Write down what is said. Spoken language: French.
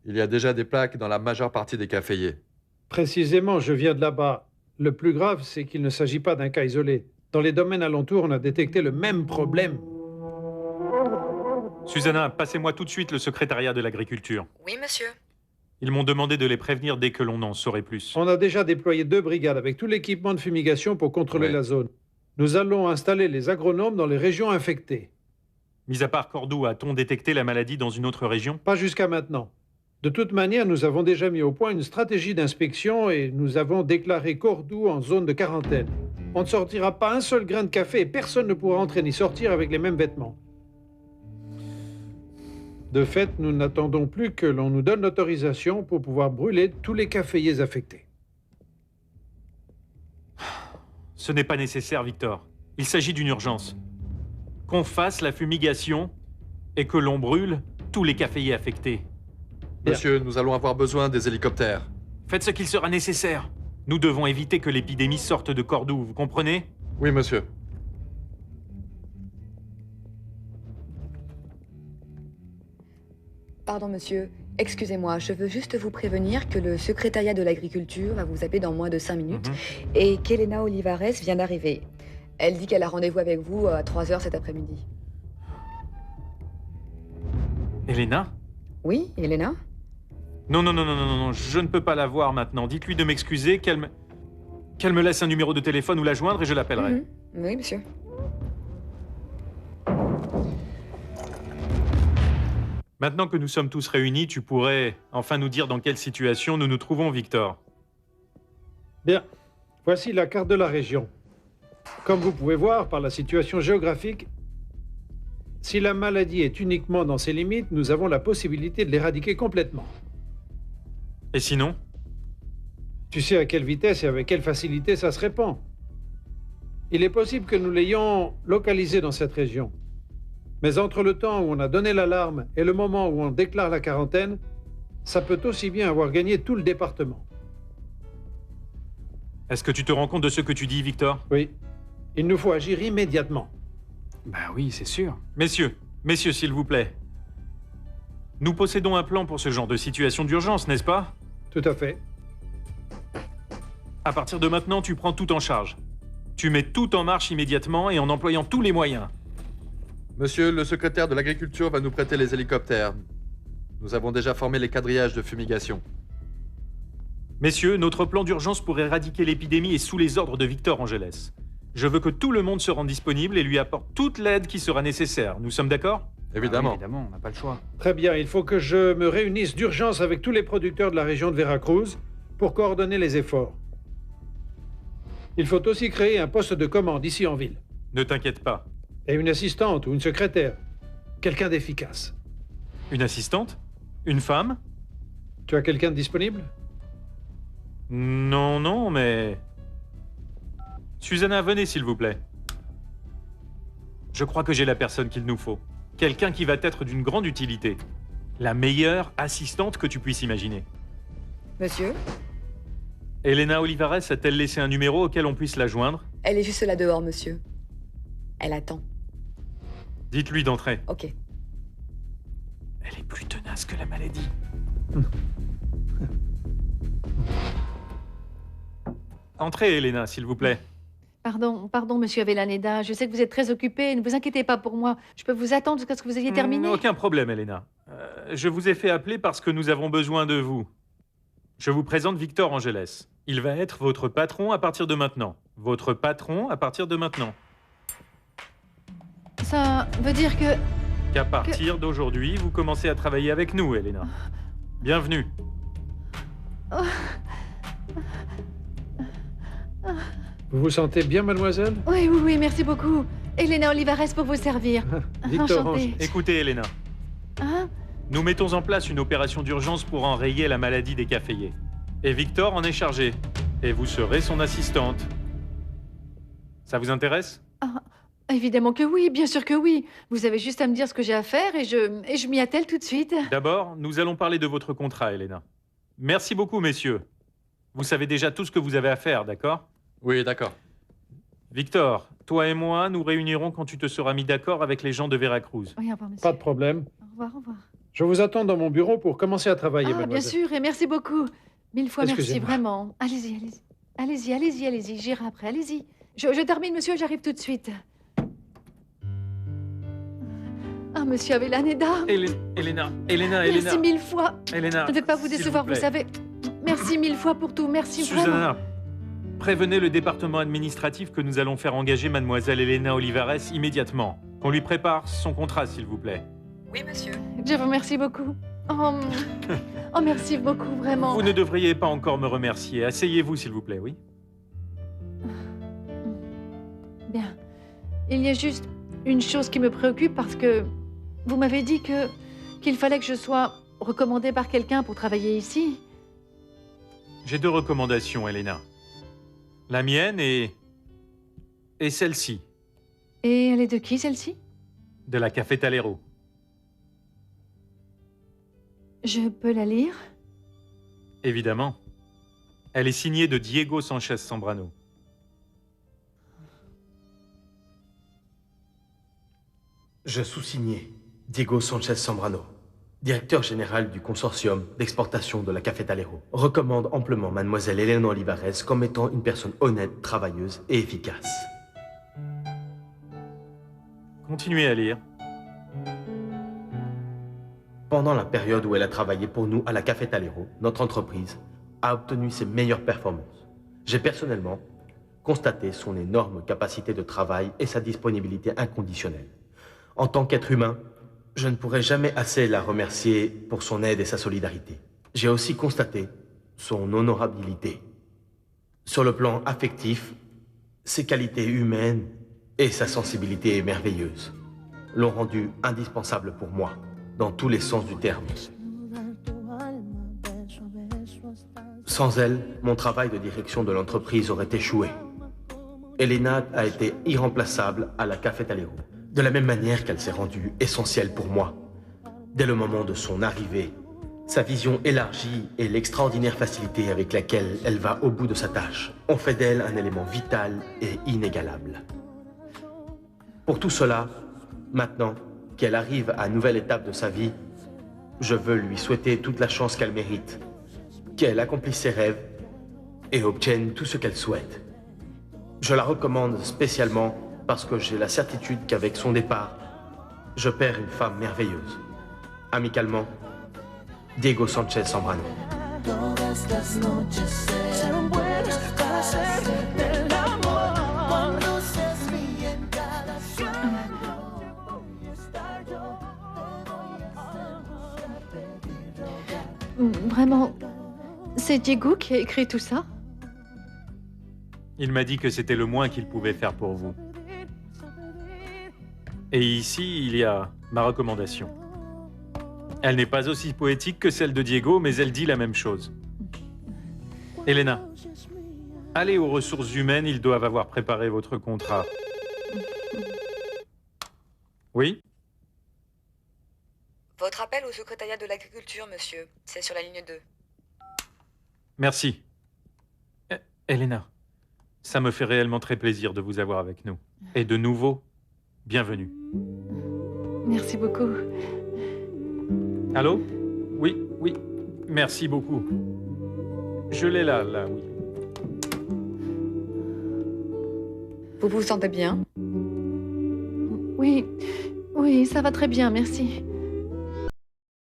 Il y a déjà des plaques dans la majeure partie des caféiers. Précisément, je viens de là-bas. Le plus grave, c'est qu'il ne s'agit pas d'un cas isolé. Dans les domaines alentours, on a détecté le même problème. Susanna, passez-moi tout de suite le secrétariat de l'agriculture. Oui, monsieur. Ils m'ont demandé de les prévenir dès que l'on en saurait plus. On a déjà déployé 2 brigades avec tout l'équipement de fumigation pour contrôler Ouais. la zone. Nous allons installer les agronomes dans les régions infectées. Mis à part Cordoue, a-t-on détecté la maladie dans une autre région? Pas jusqu'à maintenant. De toute manière, nous avons déjà mis au point une stratégie d'inspection et nous avons déclaré Cordoue en zone de quarantaine. On ne sortira pas un seul grain de café et personne ne pourra entrer ni sortir avec les mêmes vêtements. De fait, nous n'attendons plus que l'on nous donne l'autorisation pour pouvoir brûler tous les caféiers affectés. Ce n'est pas nécessaire, Victor. Il s'agit d'une urgence. Qu'on fasse la fumigation et que l'on brûle tous les caféiers affectés. Monsieur, nous allons avoir besoin des hélicoptères. Faites ce qu'il sera nécessaire. Nous devons éviter que l'épidémie sorte de Cordoue, vous comprenez? Oui, monsieur. Pardon, monsieur. Excusez-moi, je veux juste vous prévenir que le secrétariat de l'agriculture va vous appeler dans moins de 5 minutes et qu'Elena Olivares vient d'arriver. Elle dit qu'elle a rendez-vous avec vous à 3 heures cet après-midi. Elena? Oui, Elena? Non, je ne peux pas la voir maintenant. Dites-lui de m'excuser, qu'elle me laisse un numéro de téléphone ou la joindre et je l'appellerai. Mhm. Oui, monsieur. Maintenant que nous sommes tous réunis, tu pourrais enfin nous dire dans quelle situation nous nous trouvons, Victor. Bien, voici la carte de la région. Comme vous pouvez voir par la situation géographique, si la maladie est uniquement dans ses limites, nous avons la possibilité de l'éradiquer complètement. Et sinon? Tu sais à quelle vitesse et avec quelle facilité ça se répand. Il est possible que nous l'ayons localisé dans cette région. Mais entre le temps où on a donné l'alarme et le moment où on déclare la quarantaine, ça peut aussi bien avoir gagné tout le département. Est-ce que tu te rends compte de ce que tu dis, Victor? Oui, il nous faut agir immédiatement. Bah oui, c'est sûr. Messieurs, s'il vous plaît. Nous possédons un plan pour ce genre de situation d'urgence, n'est-ce pas? Tout à fait. À partir de maintenant, tu prends tout en charge. Tu mets tout en marche immédiatement et en employant tous les moyens. Monsieur, le secrétaire de l'agriculture va nous prêter les hélicoptères. Nous avons déjà formé les quadrillages de fumigation. Messieurs, notre plan d'urgence pour éradiquer l'épidémie est sous les ordres de Victor Angeles. Je veux que tout le monde se rende disponible et lui apporte toute l'aide qui sera nécessaire. Nous sommes d'accord? Évidemment. Ah oui, évidemment, on n'a pas le choix. Très bien, il faut que je me réunisse d'urgence avec tous les producteurs de la région de Veracruz pour coordonner les efforts. Il faut aussi créer un poste de commande ici en ville. Ne t'inquiète pas. Et une assistante ou une secrétaire. Quelqu'un d'efficace. Une assistante? Une femme? Tu as quelqu'un de disponible? Non, mais... Susanna, venez s'il vous plaît. Je crois que j'ai la personne qu'il nous faut. Quelqu'un qui va être d'une grande utilité. La meilleure assistante que tu puisses imaginer. Monsieur? Elena Olivares a-t-elle laissé un numéro auquel on puisse la joindre? Elle est juste là dehors, monsieur. Elle attend. Dites-lui d'entrer. Ok. Elle est plus tenace que la maladie. Entrez, Elena, s'il vous plaît. Pardon, monsieur Avellaneda. Je sais que vous êtes très occupé. Ne vous inquiétez pas pour moi. Je peux vous attendre jusqu'à ce que vous ayez terminé. Aucun problème, Elena. Je vous ai fait appeler parce que nous avons besoin de vous. Je vous présente Victor Angeles. Il va être votre patron à partir de maintenant. Votre patron à partir de maintenant. Ça veut dire que... Qu'à partir d'aujourd'hui, vous commencez à travailler avec nous, Elena. Bienvenue. Vous vous sentez bien, mademoiselle? Oui, merci beaucoup. Elena Olivares pour vous servir. Victor Enchantée. Angeles. Écoutez, Elena. Hein? Nous mettons en place une opération d'urgence pour enrayer la maladie des caféiers. Et Victor en est chargé. Et vous serez son assistante. Ça vous intéresse? Évidemment que oui, bien sûr que oui. Vous avez juste à me dire ce que j'ai à faire et je m'y attelle tout de suite. D'abord, nous allons parler de votre contrat, Elena. Merci beaucoup, messieurs. Vous savez déjà tout ce que vous avez à faire, d'accord? Oui, d'accord. Victor, toi et moi, nous réunirons quand tu te seras mis d'accord avec les gens de Veracruz. Oui, au revoir, monsieur. Pas de problème. Au revoir. Je vous attends dans mon bureau pour commencer à travailler, Ah, bien mademoiselle. sûr, et merci beaucoup. 1000 fois merci, Excusez-moi. vraiment. Allez-y, allez-y. Allez-y, allez-y, allez-y. J'irai après, allez-y. Je termine, monsieur, j'arrive tout de suite. Ah, monsieur Avellaneda. Elena, Merci 1000 fois. Elena, Je ne veux pas vous s'il décevoir, vous plaît. savez. Merci 1000 fois pour tout, merci vraiment. Susanna, prévenez le département administratif que nous allons faire engager mademoiselle Elena Olivares immédiatement. Qu'on lui prépare son contrat, s'il vous plaît. Oui, monsieur. Je vous remercie beaucoup. Oh, oh, merci beaucoup, vraiment. Vous ne devriez pas encore me remercier. Asseyez-vous, s'il vous plaît, oui? Bien. Il y a juste une chose qui me préoccupe parce que vous m'avez dit qu'il fallait que je sois recommandée par quelqu'un pour travailler ici. J'ai 2 recommandations, Elena. La mienne et celle-ci, Et elle est de qui, celle-ci? de la Café Talero. Je peux la lire? Évidemment. Elle est signée de Diego Sanchez Zambrano. Je sous-signé Diego Sanchez Zambrano, directeur général du consortium d'exportation de la Café Talero, recommande amplement mademoiselle Elena Olivares comme étant une personne honnête, travailleuse et efficace. Continuez à lire. Pendant la période où elle a travaillé pour nous à la Café Talero, notre entreprise a obtenu ses meilleures performances. J'ai personnellement constaté son énorme capacité de travail et sa disponibilité inconditionnelle. En tant qu'être humain, je ne pourrai jamais assez la remercier pour son aide et sa solidarité. J'ai aussi constaté son honorabilité. Sur le plan affectif, ses qualités humaines et sa sensibilité merveilleuse l'ont rendue indispensable pour moi, dans tous les sens du terme. Sans elle, mon travail de direction de l'entreprise aurait échoué. Elena a été irremplaçable à la Café Talero, de la même manière qu'elle s'est rendue essentielle pour moi. Dès le moment de son arrivée, sa vision élargie et l'extraordinaire facilité avec laquelle elle va au bout de sa tâche ont fait d'elle un élément vital et inégalable. Pour tout cela, maintenant qu'elle arrive à une nouvelle étape de sa vie, je veux lui souhaiter toute la chance qu'elle mérite, qu'elle accomplisse ses rêves et obtienne tout ce qu'elle souhaite. Je la recommande spécialement parce que j'ai la certitude qu'avec son départ, je perds une femme merveilleuse. Amicalement, Diego Sanchez Zambrano. Todas las noches serán buenas para hacer del amor. Cuando seas mía en cada sueño, voy a estar yo, te voy a hacer Vraiment, c'est Diego qui a écrit tout ça? Il m'a dit que c'était le moins qu'il pouvait faire pour vous. Et ici, il y a ma recommandation. Elle n'est pas aussi poétique que celle de Diego, mais elle dit la même chose. Elena, allez aux ressources humaines, ils doivent avoir préparé votre contrat. Oui? Votre appel au secrétariat de l'agriculture, monsieur. C'est sur la ligne 2. Merci. Elena, ça me fait réellement très plaisir de vous avoir avec nous. Et de nouveau, bienvenue. Merci beaucoup. Allô? Oui, oui. Merci beaucoup. Je l'ai là, oui. Vous vous sentez bien? Oui, oui, ça va très bien, merci.